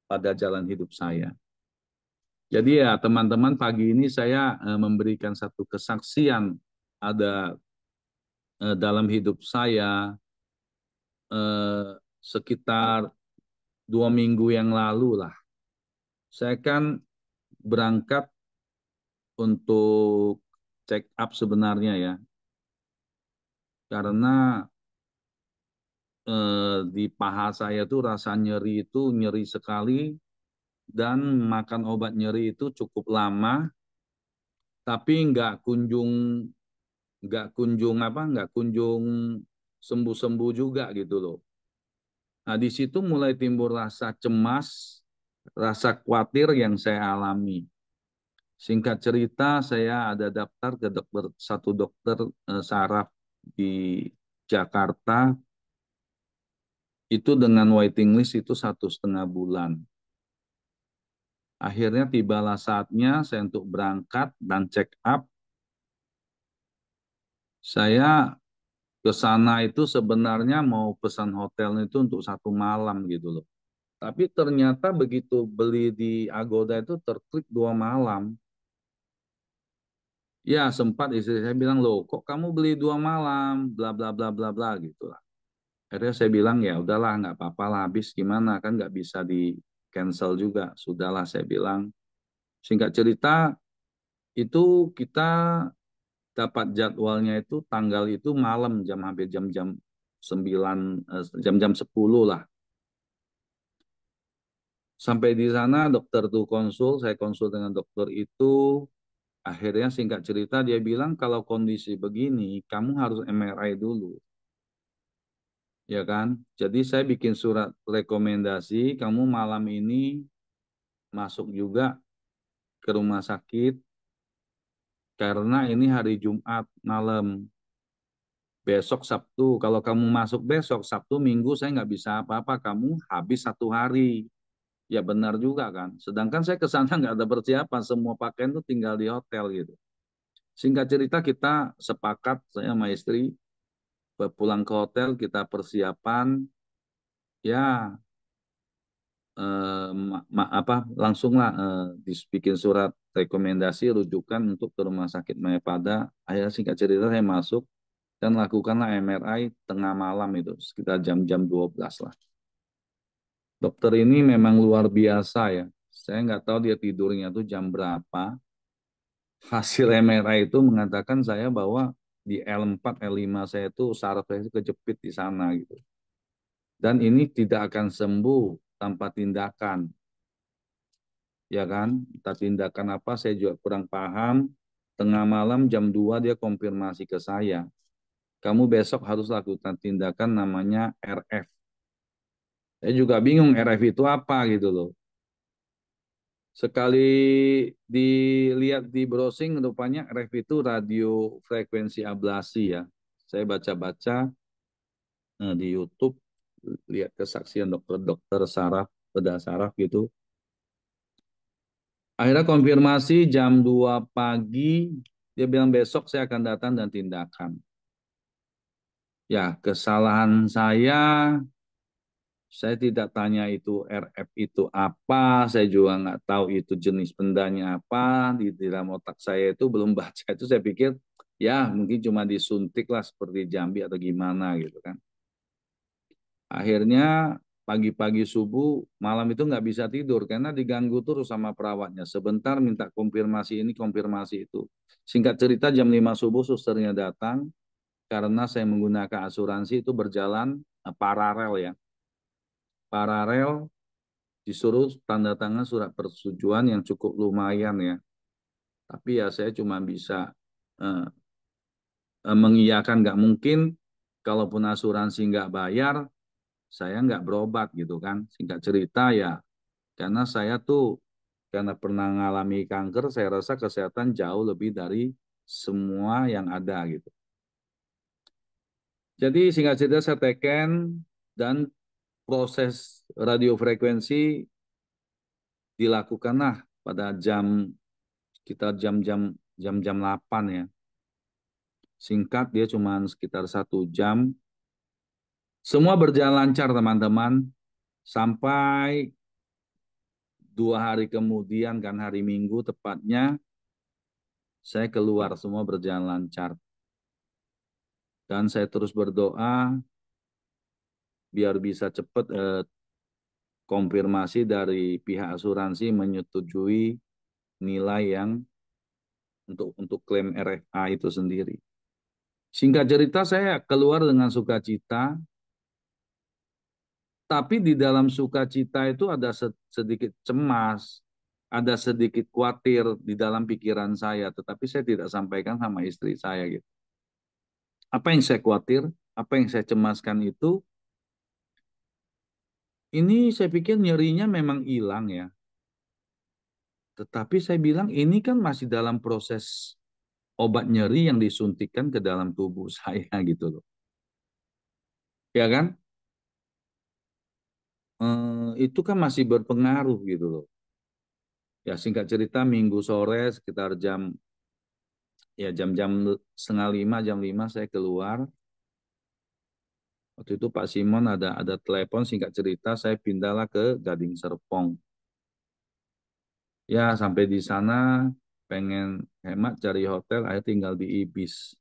pada jalan hidup saya. Jadi ya teman-teman, pagi ini saya memberikan satu kesaksian ada dalam hidup saya sekitar 2 minggu yang lalu lah. Saya kan berangkat untuk check up sebenarnya ya, karena di paha saya tuh rasa nyeri itu nyeri sekali, dan makan obat nyeri itu cukup lama, tapi nggak kunjung sembuh-sembuh juga gitu loh. Nah, di situ mulai timbul rasa cemas, rasa khawatir yang saya alami. Singkat cerita, saya ada daftar ke satu dokter saraf di Jakarta, itu dengan waiting list itu 1,5 bulan. Akhirnya tibalah saatnya saya untuk berangkat dan check up. Saya ke sana itu sebenarnya mau pesan hotel itu untuk 1 malam gitu loh. Tapi ternyata begitu beli di Agoda itu terklik 2 malam. Ya sempat istri saya bilang, loh kok kamu beli 2 malam, bla bla bla bla bla gitu lah. Akhirnya saya bilang ya udahlah nggak apa-apa lah, habis gimana kan nggak bisa di cancel juga. Sudahlah saya bilang. Singkat cerita itu kita dapat jadwalnya itu tanggal itu malam hampir jam-jam 9, jam-jam 10 lah. Sampai di sana dokter tuh konsul, saya konsul dengan dokter itu. Akhirnya singkat cerita dia bilang kalau kondisi begini kamu harus MRI dulu. Ya kan? Jadi saya bikin surat rekomendasi, kamu malam ini masuk juga ke rumah sakit karena ini hari Jumat malam. Besok Sabtu, kalau kamu masuk besok Sabtu Minggu saya nggak bisa apa-apa, kamu habis 1 hari. Ya benar juga kan. Sedangkan saya ke sana nggak ada persiapan, semua pakaian tuh tinggal di hotel gitu. Singkat cerita kita sepakat, saya sama istri pulang ke hotel, kita persiapan, ya langsunglah dibikin surat rekomendasi rujukan untuk ke rumah sakit Mayapada. Akhirnya singkat cerita saya masuk dan lakukanlah MRI tengah malam itu, sekitar jam-jam 12 lah. Dokter ini memang luar biasa ya. Saya nggak tahu dia tidurnya tuh jam berapa. Hasil MRI itu mengatakan saya bahwa di L4, L5 saya itu saraf saya itu kejepit di sana gitu. Dan ini tidak akan sembuh tanpa tindakan. Ya kan? Entah tindakan apa saya juga kurang paham. Tengah malam jam 2 dia konfirmasi ke saya. Kamu besok harus lakukan tindakan namanya RF. Saya juga bingung RF itu apa gitu loh. Sekali dilihat di browsing, rupanya RF itu radio frekuensi ablasi ya. Saya baca-baca di YouTube, lihat kesaksian dokter-dokter saraf, bedah saraf gitu. Akhirnya konfirmasi jam 2 pagi, dia bilang besok saya akan datang dan tindakan. Ya, kesalahan saya tidak tanya itu RF itu apa, saya juga nggak tahu itu jenis bendanya apa, di dalam otak saya itu belum baca itu, saya pikir ya mungkin cuma disuntik lah seperti Jambi atau gimana gitu kan. Akhirnya pagi-pagi subuh malam itu nggak bisa tidur karena diganggu terus sama perawatnya. Sebentar minta konfirmasi ini, konfirmasi itu. Singkat cerita jam 5 subuh susternya datang karena saya menggunakan asuransi itu berjalan paralel ya. Paralel disuruh tanda tangan surat persetujuan yang cukup lumayan ya. Tapi ya saya cuma bisa eh, mengiyakan, nggak mungkin kalaupun asuransi nggak bayar, saya nggak berobat gitu kan. Singkat cerita ya, karena saya tuh karena pernah mengalami kanker, saya rasa kesehatan jauh lebih dari semua yang ada gitu. Jadi singkat cerita saya teken dan proses radiofrekuensi dilakukanlah pada sekitar jam-jam 8 ya. Singkat dia cuma sekitar 1 jam. Semua berjalan lancar teman-teman sampai 2 hari kemudian, kan hari Minggu tepatnya, saya keluar semua berjalan lancar. Dan saya terus berdoa biar bisa cepat konfirmasi dari pihak asuransi menyetujui nilai yang untuk klaim RFA itu sendiri. Singkat cerita, saya keluar dengan sukacita, tapi di dalam sukacita itu ada sedikit cemas, ada sedikit khawatir di dalam pikiran saya, tetapi saya tidak sampaikan sama istri saya gitu. Apa yang saya khawatir, apa yang saya cemaskan itu, ini saya pikir nyerinya memang hilang ya. Tetapi saya bilang ini kan masih dalam proses obat nyeri yang disuntikkan ke dalam tubuh saya gitu loh. Ya kan? Itu kan masih berpengaruh gitu loh. Ya singkat cerita Minggu sore sekitar jam-jam setengah lima, jam 5 saya keluar. Waktu itu Pak Simon ada telepon, singkat cerita saya pindahlah ke Gading Serpong. Ya sampai di sana pengen hemat cari hotel, akhirnya tinggal di Ibis.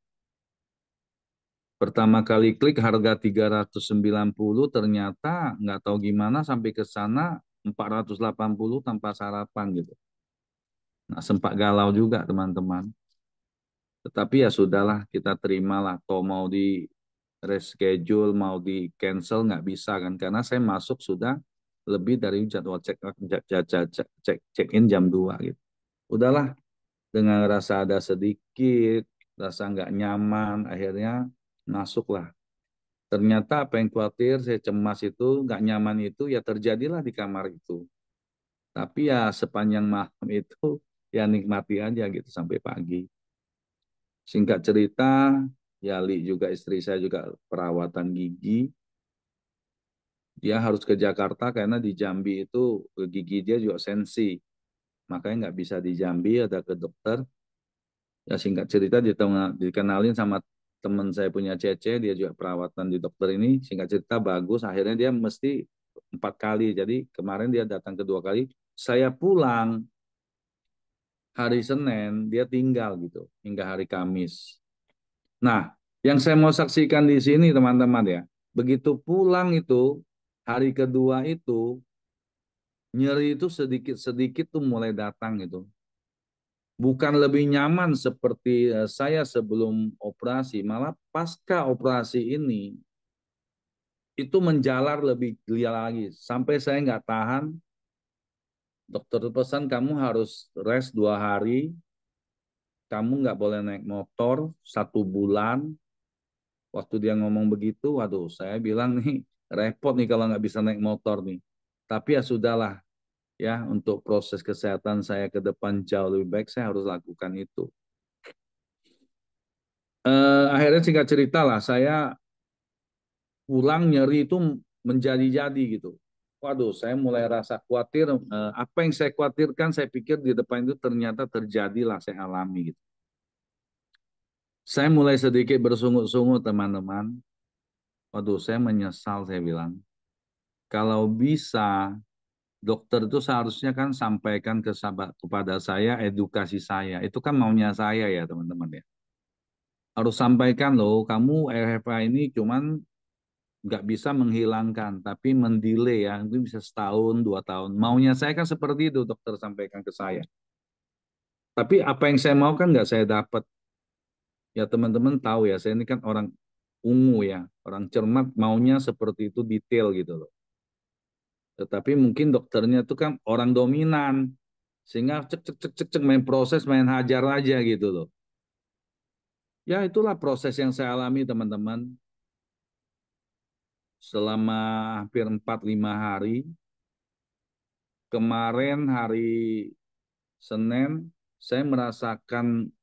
Pertama kali klik harga 390, ternyata nggak tahu gimana sampai ke sana 480 tanpa sarapan gitu. Nah, sempat galau juga teman-teman. Tetapi ya sudahlah, kita terimalah. Atau mau di reschedule, mau di cancel nggak bisa kan? Karena saya masuk sudah lebih dari jadwal check in jam 2 gitu. Udahlah, dengan rasa ada sedikit, rasa nggak nyaman, akhirnya masuklah. Ternyata apa yang khawatir, saya cemas itu, nggak nyaman itu, ya terjadilah di kamar itu. Tapi ya sepanjang malam itu, ya nikmati aja gitu sampai pagi. Singkat cerita, ya Li juga istri saya juga perawatan gigi. Dia harus ke Jakarta karena di Jambi itu gigi dia juga sensi. Makanya nggak bisa di Jambi, ada ke dokter. Ya singkat cerita dikenalin sama teman saya punya Cece, dia juga perawatan di dokter ini. Singkat cerita bagus, akhirnya dia mesti 4 kali. Jadi kemarin dia datang kedua kali. Saya pulang hari Senin, dia tinggal gitu hingga hari Kamis. Nah, yang saya mau saksikan di sini teman-teman ya, begitu pulang itu, hari kedua itu, nyeri itu sedikit-sedikit tuh mulai datang gitu. Bukan lebih nyaman seperti saya sebelum operasi, malah pasca operasi ini, itu menjalar lebih gila lagi. Sampai saya nggak tahan, dokter pesan kamu harus rest 2 hari, kamu nggak boleh naik motor 1 bulan. Waktu dia ngomong begitu, waduh, saya bilang nih repot nih kalau nggak bisa naik motor nih. Tapi ya sudahlah, ya untuk proses kesehatan saya ke depan jauh lebih baik, saya harus lakukan itu. Akhirnya singkat cerita lah, saya pulang nyeri itu menjadi-jadi gitu. Waduh, saya mulai rasa khawatir. Apa yang saya khawatirkan, saya pikir di depan itu ternyata terjadilah, saya alami gitu. Saya mulai sedikit bersungut-sungut teman-teman. Waduh, saya menyesal, saya bilang. Kalau bisa, dokter itu seharusnya kan sampaikan kepada saya, edukasi saya. Itu kan maunya saya ya teman-teman ya. Harus sampaikan loh, kamu RFA ini cuman nggak bisa menghilangkan, tapi mendelay ya, itu bisa setahun, 2 tahun. Maunya saya kan seperti itu, dokter sampaikan ke saya. Tapi apa yang saya mau kan nggak saya dapat. Ya teman-teman tahu ya, saya ini kan orang ungu ya, orang cermat, maunya seperti itu detail gitu loh. Tetapi mungkin dokternya itu kan orang dominan, sehingga cek cek cek cek cek main proses, main hajar aja gitu loh. Ya itulah proses yang saya alami teman-teman selama hampir 4-5 hari. Kemarin hari Senin saya merasakan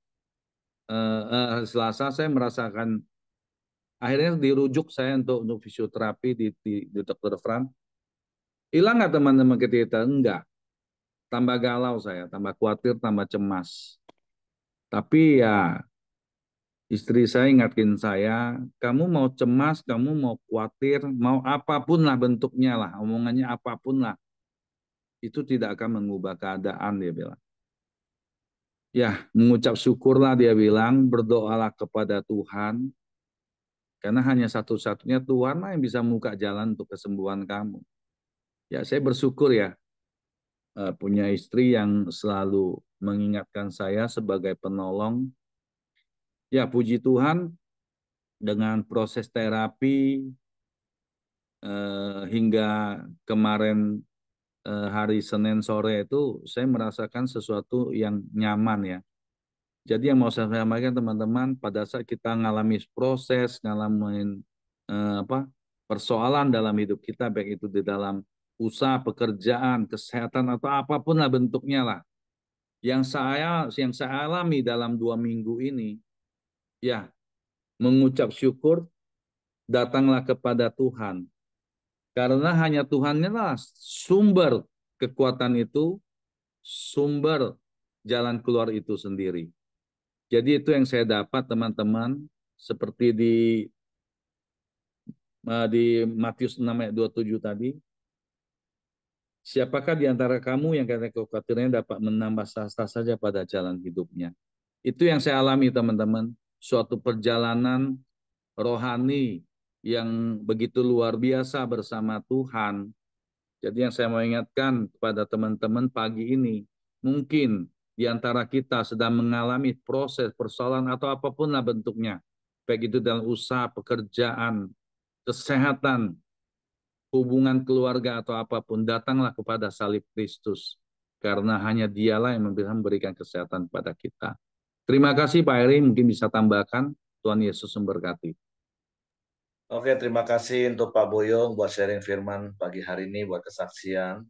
Selasa saya merasakan akhirnya dirujuk saya untuk fisioterapi di Dokter Fran. Hilang nggak teman-teman ketika enggak, tambah galau saya, tambah khawatir, tambah cemas. Tapi ya istri saya ingatkin saya, kamu mau cemas, kamu mau khawatir, mau apapun lah bentuknya lah, omongannya apapun lah. itu tidak akan mengubah keadaan, dia bilang. Ya, mengucap syukurlah, dia bilang, berdoalah kepada Tuhan, karena hanya satu-satunya Tuhan yang bisa membuka jalan untuk kesembuhan kamu. Ya, saya bersyukur ya, punya istri yang selalu mengingatkan saya sebagai penolong. Ya, puji Tuhan, dengan proses terapi hingga kemarin hari Senin sore itu, saya merasakan sesuatu yang nyaman ya. Jadi yang mau saya sampaikan teman-teman, pada saat kita ngalami proses, ngalamin persoalan dalam hidup kita, baik itu di dalam usaha, pekerjaan, kesehatan atau apapun lah bentuknya lah, yang saya alami dalam 2 minggu ini, ya mengucap syukur, datanglah kepada Tuhan, karena hanya Tuhannya lah sumber kekuatan itu, sumber jalan keluar itu sendiri. Jadi itu yang saya dapat teman-teman, seperti di Matius 6 ayat 27 tadi. Siapakah di antara kamu yang karena kekhawatirannya dapat menambah sasta saja pada jalan hidupnya? Itu yang saya alami teman-teman, suatu perjalanan rohani yang begitu luar biasa bersama Tuhan. Jadi yang saya mau ingatkan kepada teman-teman pagi ini, mungkin di antara kita sedang mengalami proses persoalan atau apapun lah bentuknya, baik itu dalam usaha, pekerjaan, kesehatan, hubungan keluarga atau apapun, datanglah kepada salib Kristus. Karena hanya dialah yang bisa memberikan kesehatan kepada kita. Terima kasih Pak Eri, mungkin bisa tambahkan. Tuhan Yesus memberkati. Oke, terima kasih untuk Pak Boyong buat sharing firman pagi hari ini, buat kesaksian.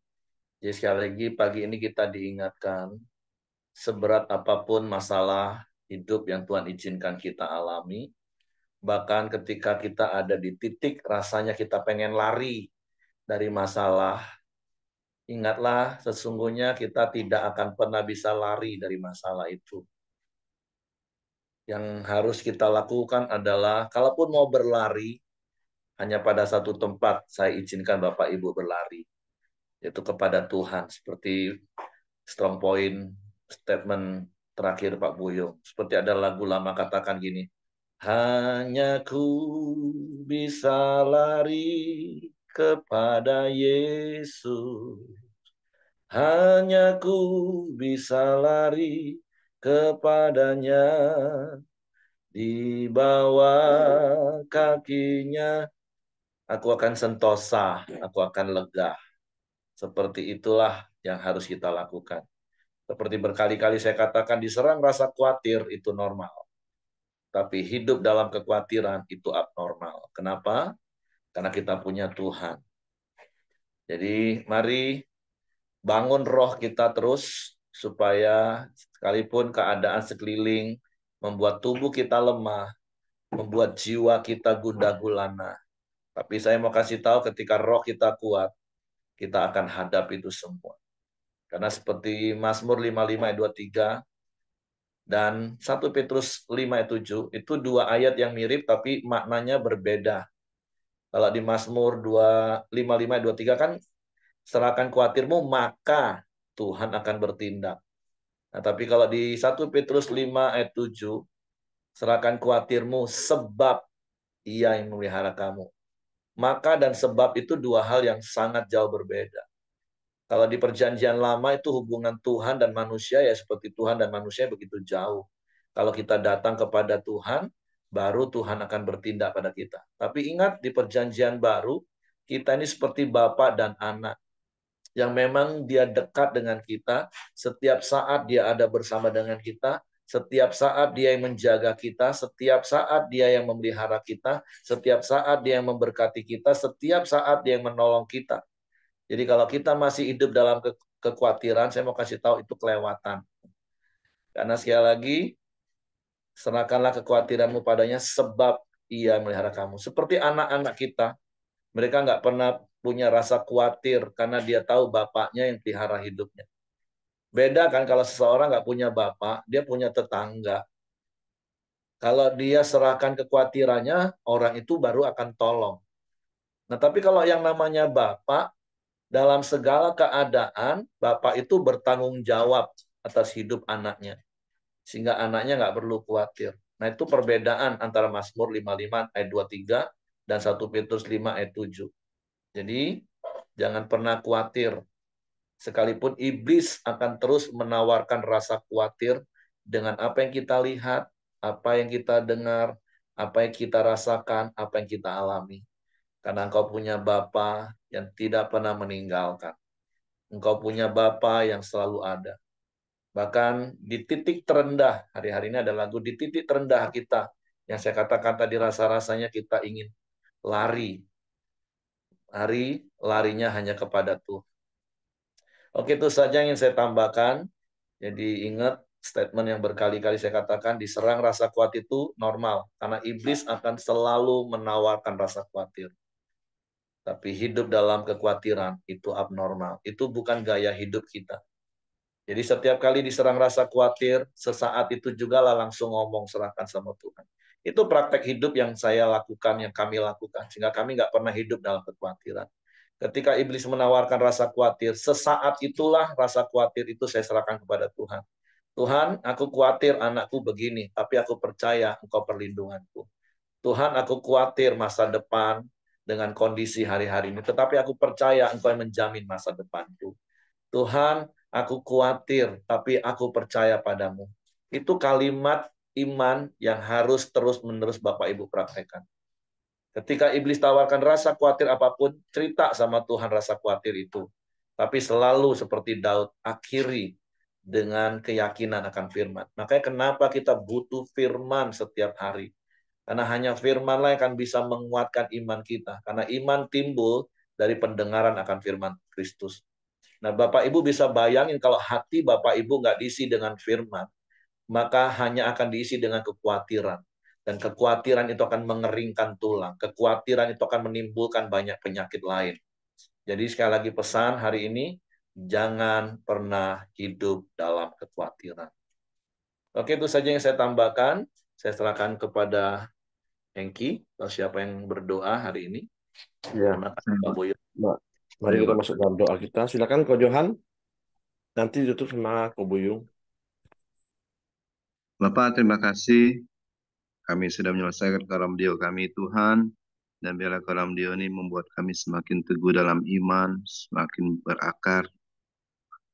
Jadi sekali lagi pagi ini kita diingatkan, seberat apapun masalah hidup yang Tuhan izinkan kita alami, bahkan ketika kita ada di titik rasanya kita pengen lari dari masalah, ingatlah sesungguhnya kita tidak akan pernah bisa lari dari masalah itu. Yang harus kita lakukan adalah, kalaupun mau berlari, hanya pada satu tempat saya izinkan Bapak Ibu berlari, yaitu kepada Tuhan. Seperti strong point statement terakhir Pak Buyung. Seperti ada lagu lama katakan gini, hanya ku bisa lari kepada Yesus. Hanya ku bisa lari kepadanya, di bawah kakinya aku akan sentosa, aku akan lega. Seperti itulah yang harus kita lakukan. Seperti berkali-kali saya katakan, diserang rasa khawatir itu normal. Tapi hidup dalam kekhawatiran itu abnormal. Kenapa? Karena kita punya Tuhan. Jadi mari bangun roh kita terus, supaya sekalipun keadaan sekeliling membuat tubuh kita lemah, membuat jiwa kita gundah gulana. Tapi saya mau kasih tahu, ketika roh kita kuat, kita akan hadap itu semua. Karena seperti Mazmur 55 ayat 23 dan 1 Petrus 5 ayat 7, itu dua ayat yang mirip tapi maknanya berbeda. Kalau di Mazmur 55 ayat 23 kan, serahkan khawatirmu maka Tuhan akan bertindak. Nah, tapi kalau di 1 Petrus 5 ayat 7, serahkan khawatirmu sebab Ia yang memelihara kamu. Maka dan sebab itu dua hal yang sangat jauh berbeda. Kalau di perjanjian lama itu hubungan Tuhan dan manusia ya seperti Tuhan dan manusia begitu jauh. Kalau kita datang kepada Tuhan, baru Tuhan akan bertindak pada kita. Tapi ingat, di perjanjian baru, kita ini seperti bapak dan anak. Yang memang dia dekat dengan kita, setiap saat dia ada bersama dengan kita, setiap saat dia yang menjaga kita, setiap saat dia yang memelihara kita, setiap saat dia yang memberkati kita, setiap saat dia yang menolong kita. Jadi kalau kita masih hidup dalam kekhawatiran, saya mau kasih tahu itu kelewatan. Karena sekali lagi, serahkanlah kekhawatiranmu padanya sebab Ia melihara kamu. Seperti anak-anak kita, mereka nggak pernah punya rasa khawatir karena dia tahu bapaknya yang pelihara hidupnya. Beda kan kalau seseorang nggak punya bapak, dia punya tetangga. Kalau dia serahkan kekhawatirannya, orang itu baru akan tolong. Nah, tapi kalau yang namanya bapak, dalam segala keadaan, Bapak itu bertanggung jawab atas hidup anaknya. Sehingga anaknya nggak perlu khawatir. Nah, itu perbedaan antara Mazmur 55 ayat 23 dan 1 Petrus 5 ayat 7. Jadi, jangan pernah khawatir. Sekalipun iblis akan terus menawarkan rasa khawatir dengan apa yang kita lihat, apa yang kita dengar, apa yang kita rasakan, apa yang kita alami. Karena engkau punya Bapa yang tidak pernah meninggalkan. Engkau punya Bapa yang selalu ada. Bahkan di titik terendah, hari-hari ini ada lagu di titik terendah kita. Yang saya katakan tadi rasa-rasanya kita ingin lari. Larinya hanya kepada Tuhan. Oke, itu saja yang saya tambahkan. Jadi ingat statement yang berkali-kali saya katakan, diserang rasa khawatir itu normal. Karena iblis akan selalu menawarkan rasa khawatir. Tapi hidup dalam kekhawatiran itu abnormal. Itu bukan gaya hidup kita. Jadi setiap kali diserang rasa khawatir, sesaat itu juga lah langsung ngomong serahkan sama Tuhan. Itu praktek hidup yang saya lakukan, yang kami lakukan. Sehingga kami nggak pernah hidup dalam kekhawatiran. Ketika iblis menawarkan rasa khawatir, sesaat itulah rasa khawatir itu saya serahkan kepada Tuhan. Tuhan, aku khawatir anakku begini, tapi aku percaya Engkau perlindunganku. Tuhan, aku khawatir masa depan dengan kondisi hari-hari ini, tetapi aku percaya Engkau yang menjamin masa depanku. Tuhan, aku khawatir, tapi aku percaya padamu. Itu kalimat iman yang harus terus-menerus Bapak Ibu praktekkan. Ketika iblis tawarkan rasa khawatir apapun, cerita sama Tuhan rasa khawatir itu. Tapi selalu seperti Daud, akhiri dengan keyakinan akan firman. Makanya kenapa kita butuh firman setiap hari. Karena hanya firmanlah yang akan bisa menguatkan iman kita. Karena iman timbul dari pendengaran akan firman Kristus. Nah, Bapak Ibu bisa bayangin kalau hati Bapak Ibu nggak diisi dengan firman, maka hanya akan diisi dengan kekhawatiran. Dan kekhawatiran itu akan mengeringkan tulang. Kekhawatiran itu akan menimbulkan banyak penyakit lain. Jadi sekali lagi pesan hari ini, jangan pernah hidup dalam kekhawatiran. Oke, itu saja yang saya tambahkan. Saya serahkan kepada Hengki, atau siapa yang berdoa hari ini. Ya, Terima kasih Pak Boyo. mari kita masuk dalam doa kita. Silakan Ko Johan. Nanti ditutup sama Ko Buyung. Bapak, terima kasih. Kami sudah menyelesaikan kalam dia kami Tuhan. Dan biarlah kalam dia ini membuat kami semakin teguh dalam iman, semakin berakar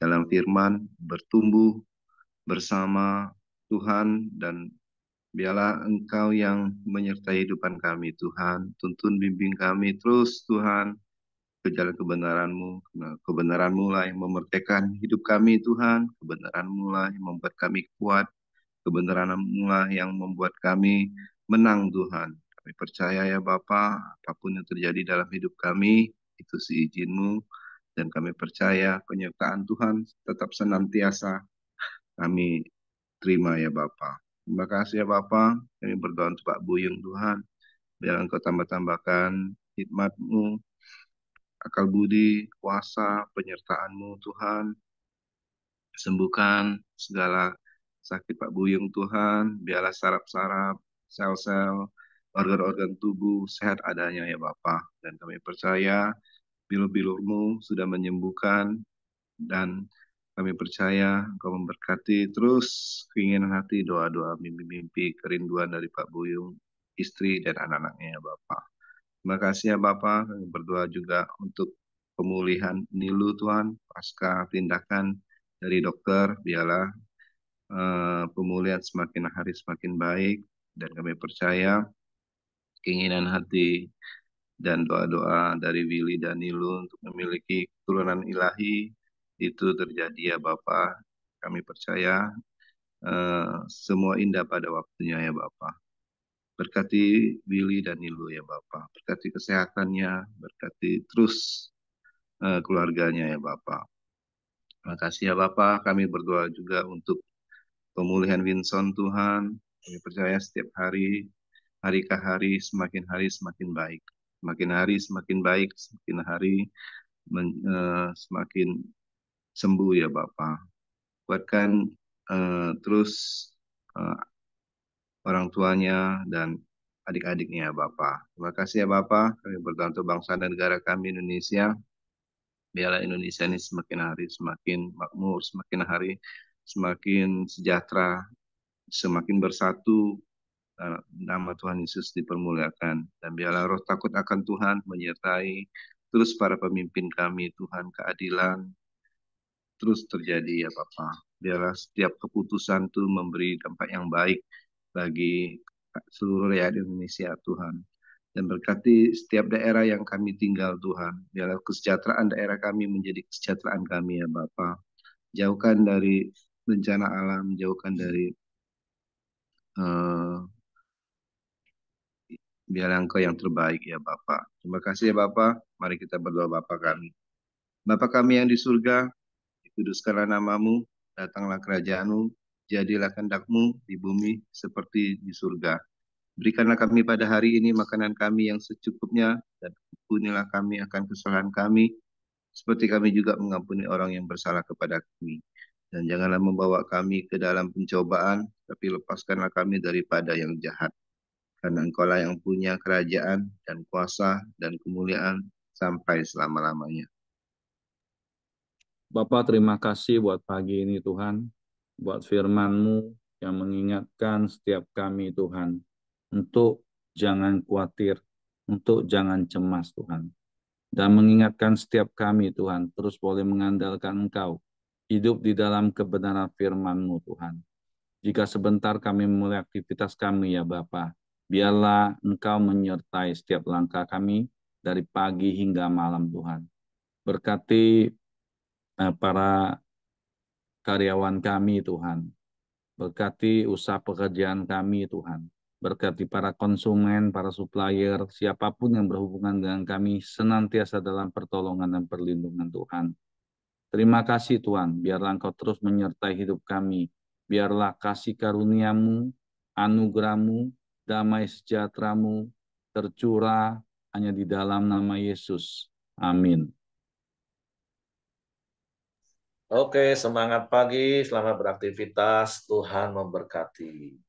dalam firman, bertumbuh bersama Tuhan. Dan biarlah Engkau yang menyertai hidupan kami Tuhan. Tuntun bimbing kami terus Tuhan ke jalan kebenaran-Mu. Nah, kebenaran-Mu lah yang memerdekakan hidup kami Tuhan. Kebenaran-Mu lah yang membuat kami kuat. Kebenaran-Mu lah yang membuat kami menang Tuhan. Kami percaya ya Bapa, apapun yang terjadi dalam hidup kami, itu seizin-Mu. Dan kami percaya penyertaan Tuhan tetap senantiasa kami terima ya Bapa. Terima kasih ya Bapa. Kami berdoa untuk Pak Buyung Tuhan. Biar Engkau tambah-tambahkan hikmat-Mu, akal budi, kuasa, penyertaan-Mu Tuhan. Sembuhkan segala sakit Pak Buyung Tuhan, biarlah saraf-saraf, sel-sel, organ-organ tubuh sehat adanya ya Bapa. Dan kami percaya bilur-bilur-Mu sudah menyembuhkan, dan kami percaya Engkau memberkati terus keinginan hati, doa-doa, mimpi-mimpi, kerinduan dari Pak Buyung, istri dan anak-anaknya ya Bapak. Terima kasih ya Bapak. Kami berdoa juga untuk pemulihan Nilu Tuhan, pasca tindakan dari dokter, biarlah pemulihan semakin hari semakin baik, dan kami percaya keinginan hati dan doa-doa dari Willy dan Nilu untuk memiliki keturunan ilahi itu terjadi ya Bapak. Kami percaya semua indah pada waktunya ya Bapak. Berkati Willy dan Nilu ya Bapak. Berkati kesehatannya, berkati terus keluarganya ya Bapak. Terima kasih ya Bapak. Kami berdoa juga untuk pemulihan Winson Tuhan. Kami percaya setiap hari, hari ke hari semakin baik. Semakin hari semakin baik, semakin hari semakin sembuh ya Bapak. Kuatkan terus orang tuanya dan adik-adiknya ya Bapak. Terima kasih ya Bapak. Kami berdoa untuk bangsa dan negara kami Indonesia. Biarlah Indonesia ini semakin hari semakin makmur, semakin hari semakin sejahtera, semakin bersatu. Nama Tuhan Yesus dipermuliakan. Dan biarlah roh takut akan Tuhan menyertai terus para pemimpin kami, Tuhan, keadilan terus terjadi ya Bapa. Biarlah setiap keputusan itu memberi dampak yang baik bagi seluruh rakyat Indonesia, Tuhan. Dan berkati setiap daerah yang kami tinggal, Tuhan. Biarlah kesejahteraan daerah kami menjadi kesejahteraan kami ya Bapa. Jauhkan dari bencana alam, jauhkan dari biarlah Engkau yang terbaik ya Bapa. Terima kasih ya Bapa. Mari kita berdoa Bapa kami. Bapa kami yang di surga, dikuduskanlah namamu, datanglah kerajaanmu, jadilah kehendak-mu di bumi seperti di surga. Berikanlah kami pada hari ini makanan kami yang secukupnya, dan ampunilah kami akan kesalahan kami, seperti kami juga mengampuni orang yang bersalah kepada kami. Dan janganlah membawa kami ke dalam pencobaan, tapi lepaskanlah kami daripada yang jahat. Karena Engkaulah yang punya kerajaan dan kuasa dan kemuliaan sampai selama-lamanya. Bapak, terima kasih buat pagi ini Tuhan, buat firman-Mu yang mengingatkan setiap kami Tuhan, untuk jangan khawatir, untuk jangan cemas Tuhan. Dan mengingatkan setiap kami Tuhan, terus boleh mengandalkan Engkau, hidup di dalam kebenaran firman-Mu Tuhan. Jika sebentar kami memulai aktivitas kami ya Bapa, biarlah Engkau menyertai setiap langkah kami dari pagi hingga malam Tuhan. Berkati para karyawan kami Tuhan. Berkati usaha pekerjaan kami Tuhan. Berkati para konsumen, para supplier, siapapun yang berhubungan dengan kami senantiasa dalam pertolongan dan perlindungan Tuhan. Terima kasih Tuhan, biarlah Engkau terus menyertai hidup kami. Biarlah kasih karuniamu, anugerahmu, damai sejahteramu tercurah hanya di dalam nama Yesus. Amin. Oke, semangat pagi, selamat beraktivitas, Tuhan memberkati.